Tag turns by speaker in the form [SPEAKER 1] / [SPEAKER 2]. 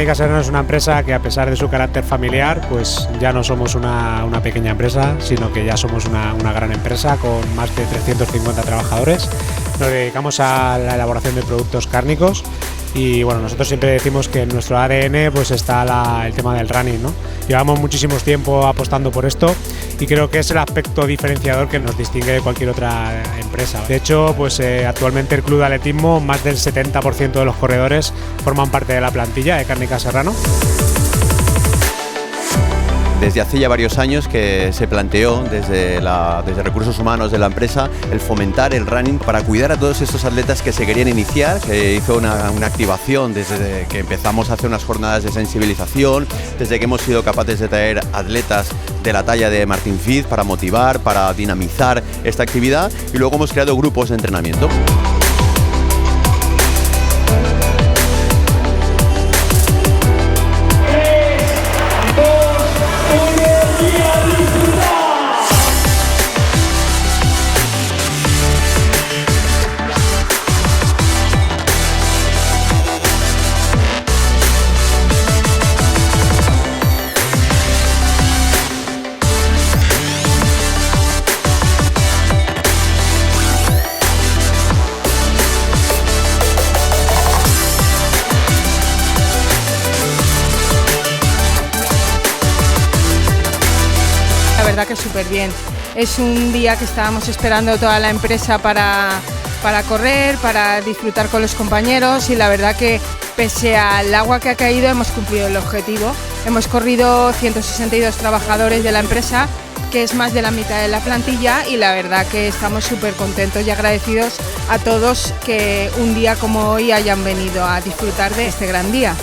[SPEAKER 1] Cárnica Serrano es una empresa que, a pesar de su carácter familiar, pues ya no somos una pequeña empresa, sino que ya somos una gran empresa con más de 350 trabajadores. Nos dedicamos a la elaboración de productos cárnicos y bueno, nosotros siempre decimos que en nuestro ADN pues está el tema del running, ¿no? Llevamos muchísimo tiempo apostando por esto y creo que es el aspecto diferenciador que nos distingue de cualquier otra empresa. De hecho, pues actualmente el club de atletismo, más del 70% de los corredores forman parte de la plantilla de Cárnica Serrano.
[SPEAKER 2] Desde hace ya varios años que se planteó desde recursos humanos de la empresa el fomentar el running para cuidar a todos estos atletas que se querían iniciar. Se hizo una activación desde que empezamos a hacer unas jornadas de sensibilización, desde que hemos sido capaces de traer atletas de la talla de Martín Fiz para motivar, para dinamizar esta actividad, y luego hemos creado grupos de entrenamiento.
[SPEAKER 3] La verdad que súper bien. Es un día que estábamos esperando toda la empresa para correr, para disfrutar con los compañeros, y la verdad que pese al agua que ha caído hemos cumplido el objetivo. Hemos corrido 162 trabajadores de la empresa, que es más de la mitad de la plantilla, y la verdad que estamos súper contentos y agradecidos a todos que un día como hoy hayan venido a disfrutar de este gran día.